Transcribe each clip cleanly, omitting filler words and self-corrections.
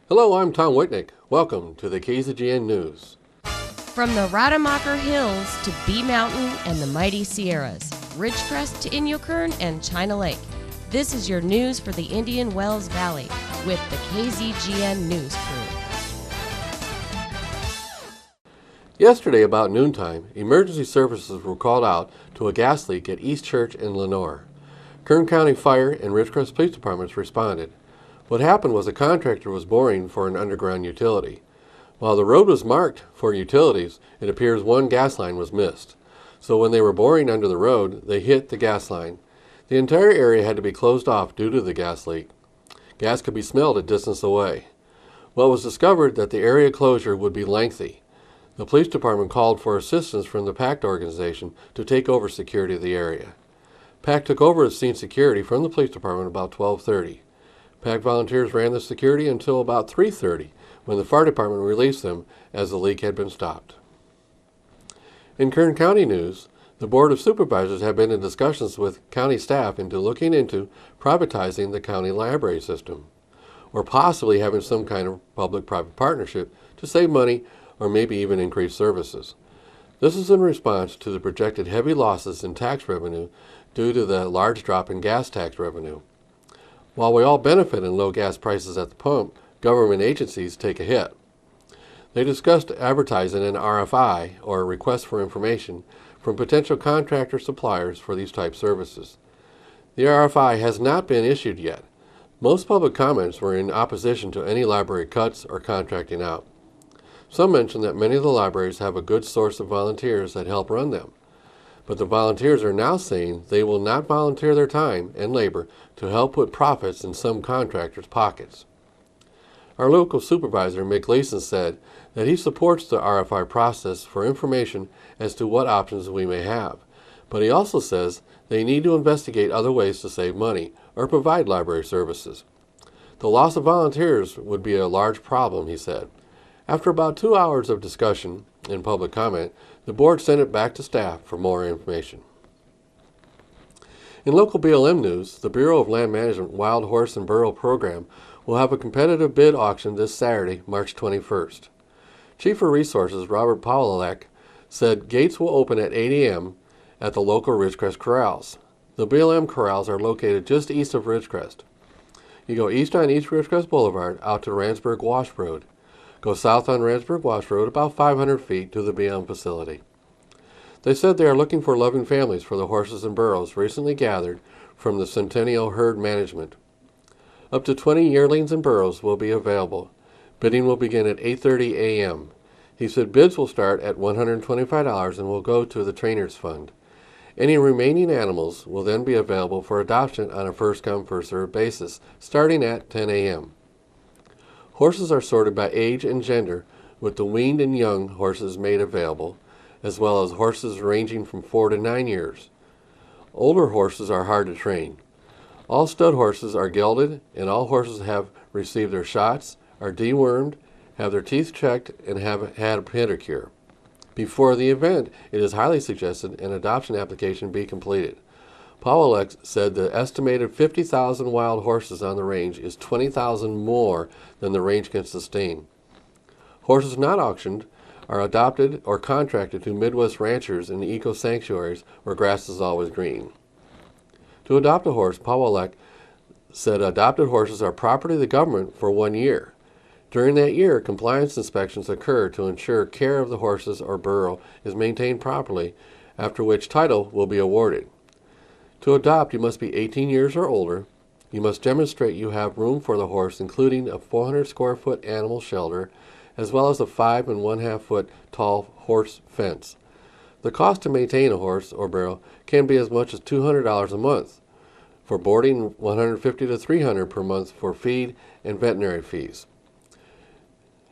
Hello, I'm Tom Whitnick. Welcome to the KZGN News. From the Rademacher Hills to Bee Mountain and the mighty Sierras, Ridgecrest to Inyokern and China Lake, this is your news for the Indian Wells Valley with the KZGN News crew. Yesterday, about noontime, emergency services were called out to a gas leak at East Church in Lenore. Kern County Fire and Ridgecrest Police Departments responded. What happened was a contractor was boring for an underground utility. While the road was marked for utilities, it appears one gas line was missed. So when they were boring under the road, they hit the gas line. The entire area had to be closed off due to the gas leak. Gas could be smelled a distance away. Well, it was discovered that the area closure would be lengthy. The police department called for assistance from the PACT organization to take over security of the area. PACT took over as scene security from the police department about 12:30. PACT volunteers ran the security until about 3:30, when the fire department released them as the leak had been stopped. In Kern County news, the Board of Supervisors have been in discussions with county staff into looking into privatizing the county library system, or possibly having some kind of public-private partnership to save money or maybe even increase services. This is in response to the projected heavy losses in tax revenue due to the large drop in gas tax revenue. While we all benefit in low gas prices at the pump, government agencies take a hit. They discussed advertising an RFI, or a request for information, from potential contractor suppliers for these type services. The RFI has not been issued yet. Most public comments were in opposition to any library cuts or contracting out. Some mentioned that many of the libraries have a good source of volunteers that help run them. But the volunteers are now saying they will not volunteer their time and labor to help put profits in some contractors' pockets. Our local supervisor, Mick Gleason, said that he supports the RFI process for information as to what options we may have, but he also says they need to investigate other ways to save money or provide library services. The loss of volunteers would be a large problem, he said. After about 2 hours of discussion and public comment, the board sent it back to staff for more information. In local BLM news, the Bureau of Land Management Wild Horse and Burro Program will have a competitive bid auction this Saturday, March 21st. Chief of Resources Robert Pawlak said gates will open at 8 a.m. at the local Ridgecrest Corrals. The BLM corrals are located just east of Ridgecrest. You go east on East Ridgecrest Boulevard out to Randsburg Wash Road. Go south on Randsburg Wash Road about 500 feet to the BLM facility. They said they are looking for loving families for the horses and burros recently gathered from the Centennial Herd Management. Up to 20 yearlings and burros will be available. Bidding will begin at 8:30 a.m. He said bids will start at $125 and will go to the Trainers Fund. Any remaining animals will then be available for adoption on a first-come, first-served basis, starting at 10 a.m. Horses are sorted by age and gender, with the weaned and young horses made available, as well as horses ranging from 4 to 9 years. Older horses are hard to train. All stud horses are gelded, and all horses have received their shots, are dewormed, have their teeth checked, and have had a pedicure. Before the event, it is highly suggested an adoption application be completed. Pawlak said the estimated 50,000 wild horses on the range is 20,000 more than the range can sustain. Horses not auctioned are adopted or contracted to Midwest ranchers in eco sanctuaries where grass is always green. To adopt a horse, Pawlak said adopted horses are property of the government for 1 year. During that year, compliance inspections occur to ensure care of the horses or burro is maintained properly, after which title will be awarded. To adopt, you must be 18 years or older. You must demonstrate you have room for the horse, including a 400 square foot animal shelter, as well as a 5 1/2 foot tall horse fence. The cost to maintain a horse or burro can be as much as $200 a month. For boarding, $150 to $300 per month for feed and veterinary fees.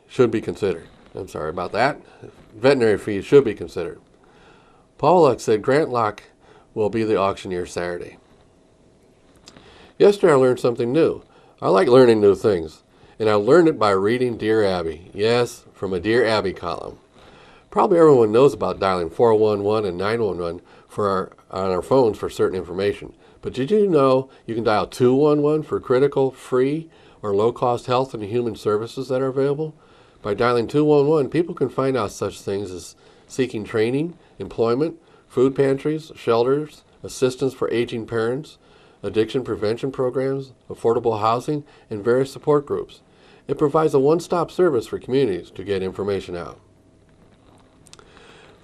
Should be considered. I'm sorry about that. Veterinary fees should be considered. Pawlak said Grant Locke will be the auctioneer Saturday. Yesterday I learned something new. I like learning new things, and I learned it by reading Dear Abby. Yes, from a Dear Abby column. Probably everyone knows about dialing 411 and 911 on our phones for certain information. But did you know you can dial 211 for critical, free, or low-cost health and human services that are available? By dialing 211, people can find out such things as seeking training, employment, food pantries, shelters, assistance for aging parents, addiction prevention programs, affordable housing, and various support groups. It provides a one-stop service for communities to get information out.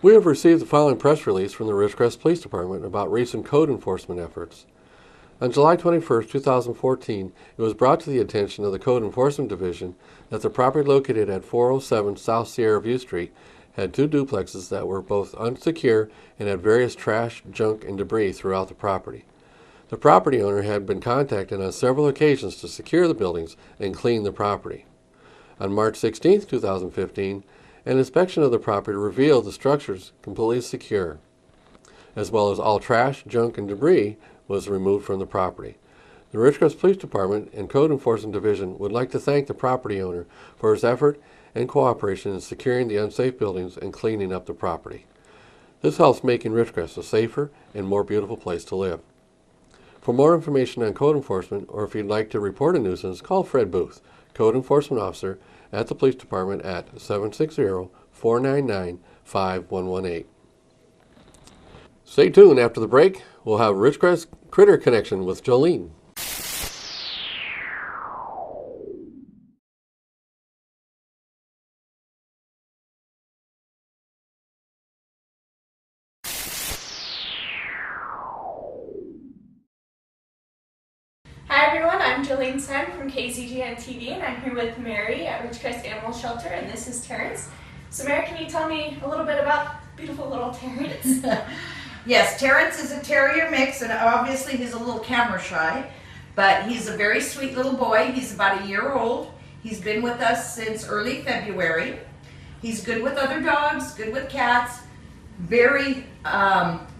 We have received the following press release from the Ridgecrest Police Department about recent code enforcement efforts. On July 21, 2014, it was brought to the attention of the Code Enforcement Division that the property located at 407 South Sierra View Street had two duplexes that were both unsecure and had various trash, junk, and debris throughout the property. The property owner had been contacted on several occasions to secure the buildings and clean the property. On March 16, 2015, an inspection of the property revealed the structures completely secure, as well as all trash, junk, and debris was removed from the property. The Ridgecrest Police Department and Code Enforcement Division would like to thank the property owner for his effort and cooperation in securing the unsafe buildings and cleaning up the property. This helps making Ridgecrest a safer and more beautiful place to live. For more information on code enforcement, or if you'd like to report a nuisance, call Fred Booth, Code Enforcement Officer at the Police Department at 760-499-5118. Stay tuned. After the break, we'll have Ridgecrest Critter Connection with Jolene. Hi everyone, I'm Jolene Sen from KZGN-TV, and I'm here with Mary at Ridgecrest Animal Shelter, and this is Terrence. So Mary, can you tell me a little bit about beautiful little Terrence? Yes, Terrence is a terrier mix, and obviously he's a little camera shy, but he's a very sweet little boy. He's about a year old. He's been with us since early February. He's good with other dogs, good with cats, very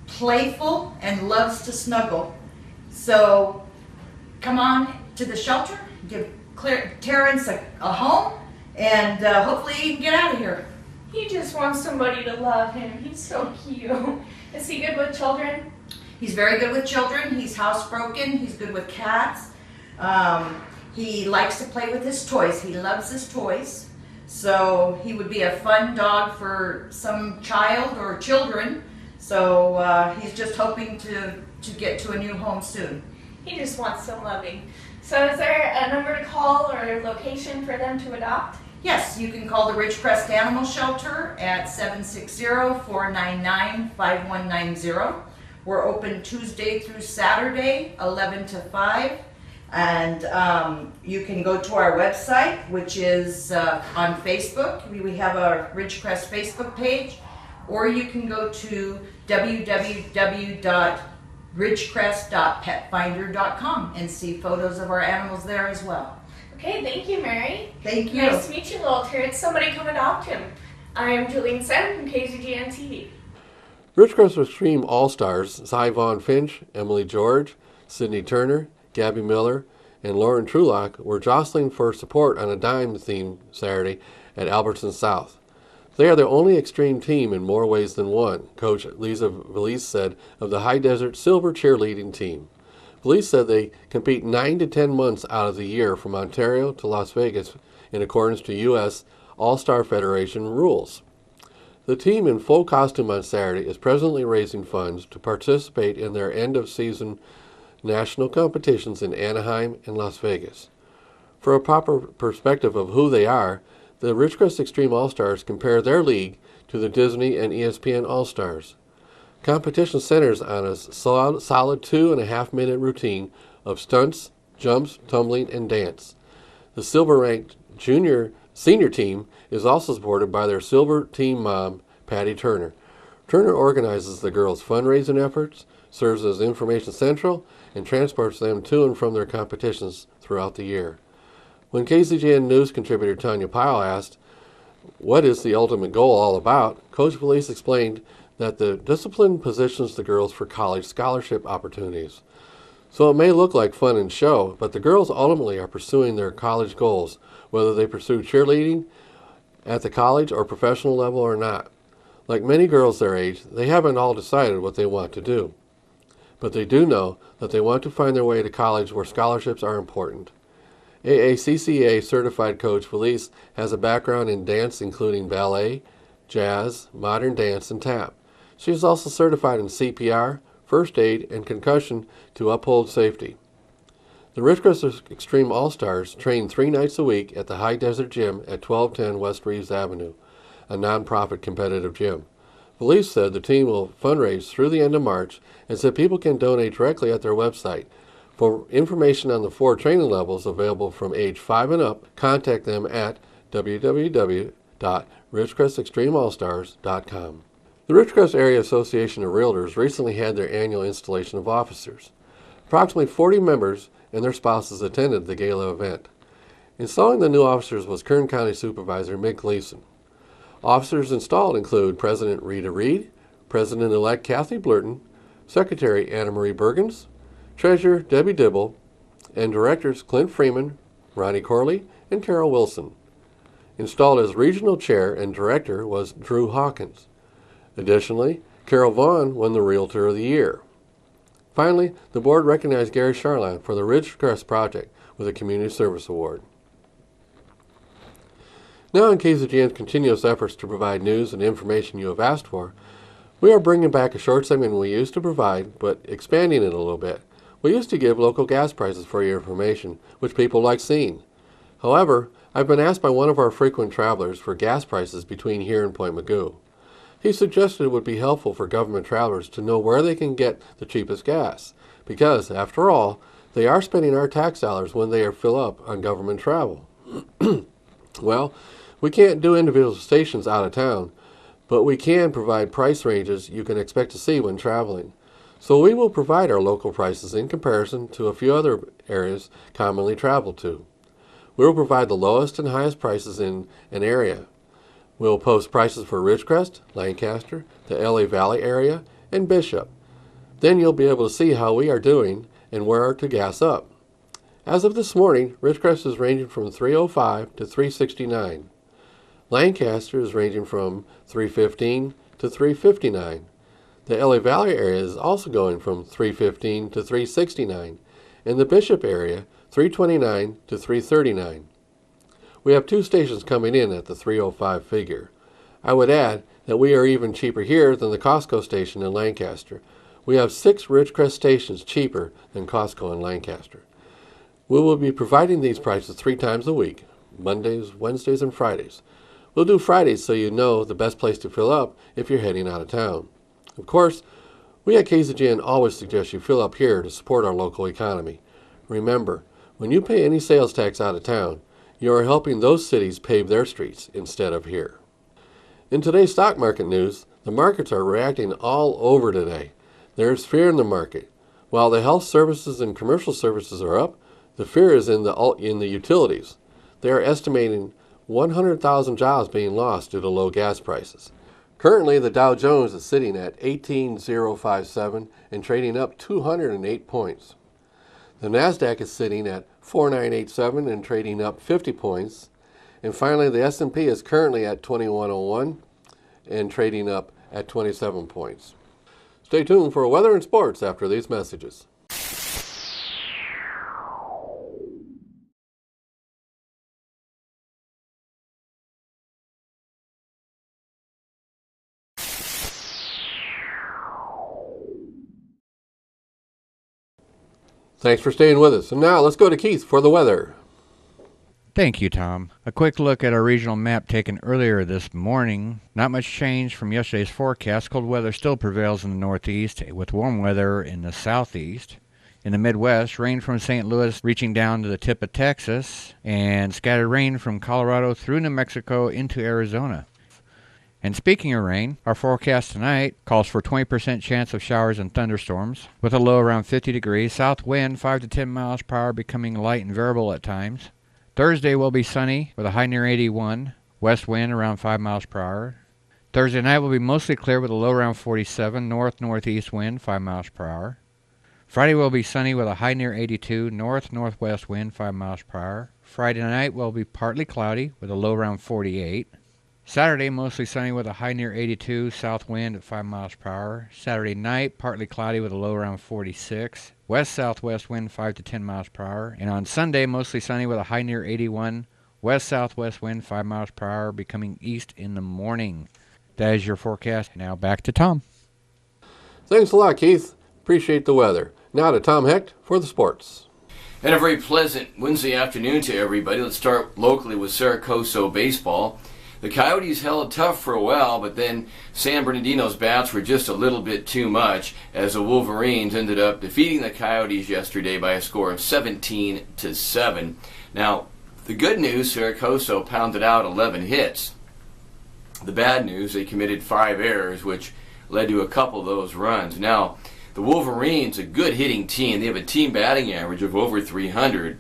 playful, and loves to snuggle. So come on to the shelter, give Terrence a home, and hopefully he can get out of here. He just wants somebody to love him. He's so cute. Is he good with children? He's very good with children. He's housebroken. He's good with cats. He likes to play with his toys. He loves his toys. So he would be a fun dog for some child or children. So he's just hoping to get to a new home soon. He just wants some loving. So is there a number to call or a location for them to adopt? Yes, you can call the Ridgecrest Animal Shelter at 760-499-5190. We're open Tuesday through Saturday, 11 to 5. And you can go to our website, which is on Facebook. We have a Ridgecrest Facebook page. Or you can go to www.ridgecrest.petfinder.com and see photos of our animals there as well. Okay, thank you, Mary. Thank you. Nice to meet you, little Terrence. Somebody come adopt him. I'm Jolene Sen from KZGN-TV. Ridgecrest Extreme All-Stars, Cy Vaughn Finch, Emily George, Sydney Turner, Gabby Miller, and Lauren Trulock were jostling for support on a dime theme Saturday at Albertson South. They are the only extreme team in more ways than one, Coach Lisa Valise said of the High Desert Silver cheerleading team. Valise said they compete 9 to 10 months out of the year from Ontario to Las Vegas in accordance to U.S. All-Star Federation rules. The team in full costume on Saturday is presently raising funds to participate in their end-of-season national competitions in Anaheim and Las Vegas. For a proper perspective of who they are, the Ridgecrest Extreme All-Stars compare their league to the Disney and ESPN All-Stars. Competition centers on a solid 2.5-minute routine of stunts, jumps, tumbling, and dance. The silver-ranked senior team is also supported by their silver team mom, Patty Turner. Turner organizes the girls' fundraising efforts, serves as information central, and transports them to and from their competitions throughout the year. When KZGN News contributor Tanya Pyle asked, "What is the ultimate goal all about?" Coach Valise explained that the discipline positions the girls for college scholarship opportunities. So it may look like fun and show, but the girls ultimately are pursuing their college goals, whether they pursue cheerleading at the college or professional level or not. Like many girls their age, they haven't all decided what they want to do. But they do know that they want to find their way to college where scholarships are important. AACCA certified coach Felice has a background in dance including ballet, jazz, modern dance, and tap. She is also certified in CPR, first aid, and concussion to uphold safety. The Ridgecrest Extreme All-Stars train 3 nights a week at the High Desert Gym at 1210 West Reeves Avenue, a nonprofit competitive gym. Felice said the team will fundraise through the end of March and said people can donate directly at their website. For information on the 4 training levels available from age 5 and up, contact them at www.ridgecrestextremeallstars.com. The Ridgecrest Area Association of Realtors recently had their annual installation of officers. Approximately 40 members and their spouses attended the gala event. Installing the new officers was Kern County Supervisor Mick Gleason. Officers installed include President Rita Reed, President-elect Kathy Blurton, Secretary Anna Marie Bergens, Treasurer Debbie Dibble, and Directors Clint Freeman, Ronnie Corley, and Carol Wilson. Installed as Regional Chair and Director was Drew Hawkins. Additionally, Carol Vaughn won the Realtor of the Year. Finally, the board recognized Gary Charline for the Ridgecrest project with a Community Service Award. Now in KZGN's continuous efforts to provide news and information you have asked for, we are bringing back a short segment we used to provide, but expanding it a little bit. We used to give local gas prices for your information, which people like seeing. However, I've been asked by one of our frequent travelers for gas prices between here and Point Mugu. He suggested it would be helpful for government travelers to know where they can get the cheapest gas, because, after all, they are spending our tax dollars when they fill up on government travel. Well, we can't do individual stations out of town, but we can provide price ranges you can expect to see when traveling. So we will provide our local prices in comparison to a few other areas commonly traveled to. We will provide the lowest and highest prices in an area. We will post prices for Ridgecrest, Lancaster, the LA Valley area, and Bishop. Then you'll be able to see how we are doing and where to gas up. As of this morning, Ridgecrest is ranging from $3.05 to $3.69. Lancaster is ranging from $3.15 to $3.59. The LA Valley area is also going from $3.15 to $3.69, and the Bishop area $3.29 to $3.39. We have 2 stations coming in at the $3.05 figure. I would add that we are even cheaper here than the Costco station in Lancaster. We have 6 Ridgecrest stations cheaper than Costco in Lancaster. We will be providing these prices 3 times a week, Mondays, Wednesdays, and Fridays. We'll do Fridays so you know the best place to fill up if you're heading out of town. Of course, we at KZGN always suggest you fill up here to support our local economy. Remember, when you pay any sales tax out of town, you are helping those cities pave their streets instead of here. In today's stock market news, the markets are reacting all over today. There's fear in the market. While the health services and commercial services are up, the fear is in the utilities. They are estimating 100,000 jobs being lost due to low gas prices. Currently, the Dow Jones is sitting at 18,057 and trading up 208 points. The NASDAQ is sitting at 4987 and trading up 50 points. And finally, the S&P is currently at 2101 and trading up at 27 points. Stay tuned for weather and sports after these messages. Thanks for staying with us. And now let's go to Keith for the weather. Thank you, Tom. A quick look at our regional map taken earlier this morning. Not much change from yesterday's forecast. Cold weather still prevails in the northeast, with warm weather in the southeast. In the Midwest, rain from St. Louis reaching down to the tip of Texas, and scattered rain from Colorado through New Mexico into Arizona. And speaking of rain, our forecast tonight calls for 20% chance of showers and thunderstorms, with a low around 50 degrees, south wind 5 to 10 miles per hour becoming light and variable at times. Thursday will be sunny with a high near 81, west wind around 5 miles per hour. Thursday night will be mostly clear with a low around 47, north-northeast wind 5 miles per hour. Friday will be sunny with a high near 82, north-northwest wind 5 miles per hour. Friday night will be partly cloudy with a low around 48. Saturday, mostly sunny with a high near 82, south wind at 5 miles per hour. Saturday night, partly cloudy with a low around 46, West-southwest wind 5 to 10 miles per hour. And on Sunday, mostly sunny with a high near 81. West-southwest wind 5 miles per hour, becoming east in the morning. That is your forecast. Now back to Tom. Thanks a lot, Keith. Appreciate the weather. Now to Tom Hecht for the sports. And a very pleasant Wednesday afternoon to everybody. Let's start locally with Saracoso baseball. The Coyotes held tough for a while, but then San Bernardino's bats were just a little bit too much as the Wolverines ended up defeating the Coyotes yesterday by a score of 17-7. Now, the good news, Saracoso pounded out 11 hits. The bad news, they committed 5 errors, which led to a couple of those runs. Now, the Wolverines, a good hitting team. They have a team batting average of over 300.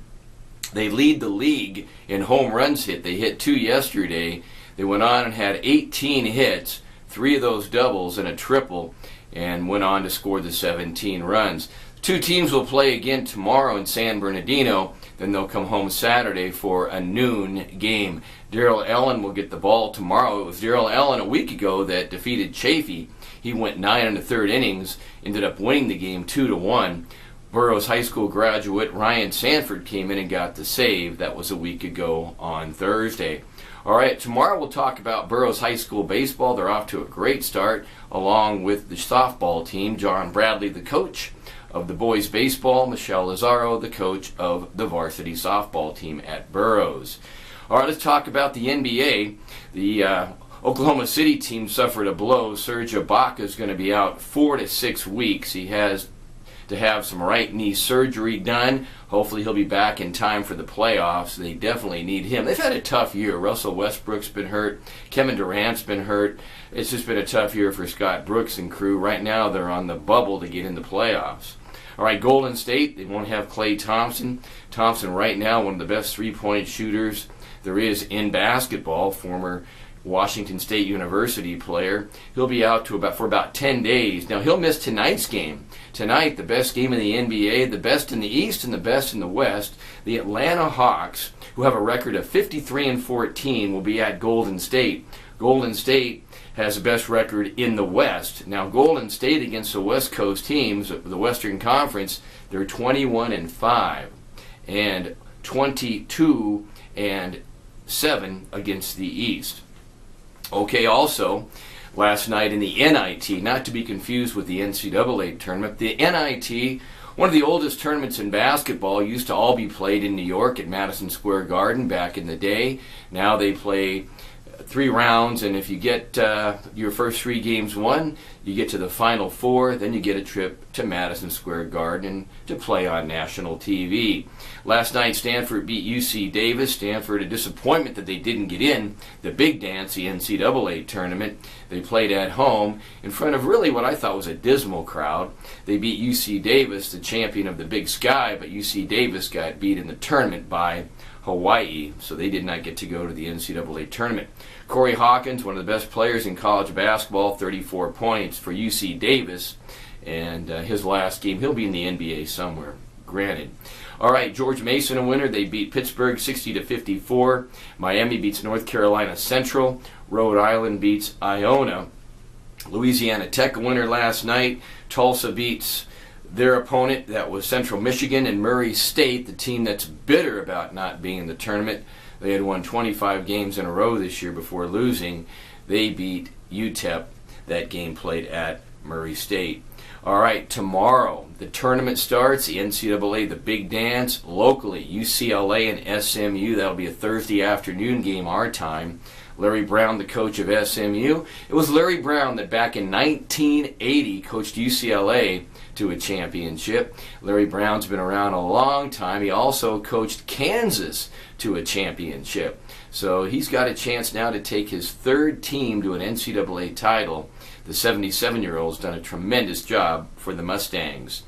They lead the league in home runs hit. They hit 2 yesterday. They went on and had 18 hits, 3 of those doubles and a triple, and went on to score the 17 runs. 2 teams will play again tomorrow in San Bernardino. Then they'll come home Saturday for a noon game. Darrell Ellen will get the ball tomorrow. It was Darrell Ellen a week ago that defeated Chaffee. He went 9 1/3 innings, ended up winning the game 2-1. Burroughs High School graduate Ryan Sanford came in and got the save. That was a week ago on Thursday. All right, tomorrow we'll talk about Burroughs High School baseball. They're off to a great start, along with the softball team. John Bradley, the coach of the boys baseball. Michelle Lazaro, the coach of the varsity softball team at Burroughs. All right, let's talk about the NBA. The Oklahoma City team suffered a blow. Serge Ibaka is going to be out 4 to 6 weeks. He has to have some right knee surgery done. Hopefully he'll be back in time for the playoffs. They definitely need him. They've had a tough year. Russell Westbrook's been hurt. Kevin Durant's been hurt. It's just been a tough year for Scott Brooks and crew. Right now they're on the bubble to get in the playoffs. All right, Golden State, they won't have Klay Thompson. Thompson right now one of the best three-point shooters there is in basketball, former Washington State University player. He'll be out for about 10 days. Now, he'll miss tonight's game. Tonight, the best game in the NBA, the best in the East and the best in the West, the Atlanta Hawks, who have a record of 53-14, will be at Golden State. Golden State has the best record in the West. Now, Golden State against the West Coast teams, the Western Conference, they're 21-5 and 22-7 against the East. Okay, also, last night in the NIT, not to be confused with the NCAA tournament, the NIT, one of the oldest tournaments in basketball, used to all be played in New York at Madison Square Garden back in the day. Now they play 3 rounds, and if you get your first 3 games won, you get to the Final Four, then you get a trip to Madison Square Garden to play on national TV. Last night, Stanford beat UC Davis. Stanford, a disappointment that they didn't get in the big dance, the NCAA tournament. They played at home in front of really what I thought was a dismal crowd. They beat UC Davis, the champion of the Big Sky, but UC Davis got beat in the tournament by Hawaii, so they did not get to go to the NCAA tournament. Corey Hawkins, one of the best players in college basketball, 34 points for UC Davis, and his last game, he'll be in the NBA somewhere, granted. All right, George Mason a winner. They beat Pittsburgh 60-54. Miami beats North Carolina Central. Rhode Island beats Iona. Louisiana Tech a winner last night. Tulsa beats their opponent, that was Central Michigan, and Murray State, the team that's bitter about not being in the tournament. They had won 25 games in a row this year before losing. They beat UTEP. That game played at Murray State. All right, tomorrow the tournament starts, the NCAA, the big dance, locally, UCLA and SMU. That'll be a Thursday afternoon game our time. Larry Brown, the coach of SMU. It was Larry Brown that back in 1980 coached UCLA to a championship. Larry Brown's been around a long time. He also coached Kansas to a championship. So he's got a chance now to take his 3rd team to an NCAA title. The 77-year-old's done a tremendous job for the Mustangs.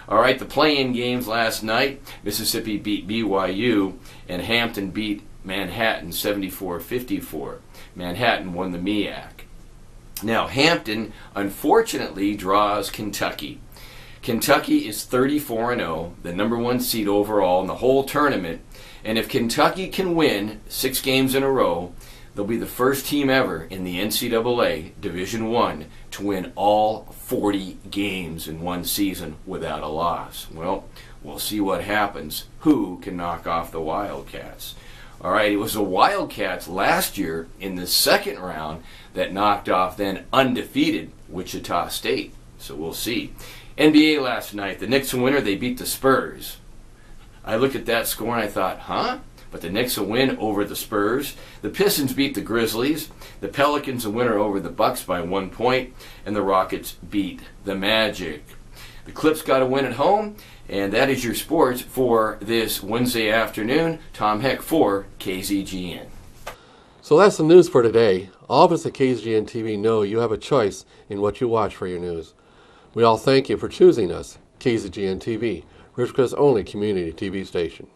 All right, the play-in games last night. Mississippi beat BYU, and Hampton beat Manhattan 74-54. Manhattan won the MEAC. Now, Hampton, unfortunately, draws Kentucky. Kentucky is 34-0, the number 1 seed overall in the whole tournament. And if Kentucky can win 6 games in a row, They'll be the first team ever in the NCAA Division I to win all 40 games in one season without a loss. Well, we'll see what happens. Who can knock off the Wildcats? All right, it was the Wildcats last year in the second round that knocked off then undefeated Wichita State. So we'll see. NBA last night, the Knicks winner, they beat the Spurs. I looked at that score and I thought, huh? But the Knicks a win over the Spurs. The Pistons beat the Grizzlies. The Pelicans a winner over the Bucks by 1 point. And the Rockets beat the Magic. The Clips got a win at home. And that is your sports for this Wednesday afternoon. Tom Heck for KZGN. So that's the news for today. All of us at KZGN-TV know you have a choice in what you watch for your news. We all thank you for choosing us, KZGN-TV, Ridgecrest's only community TV station.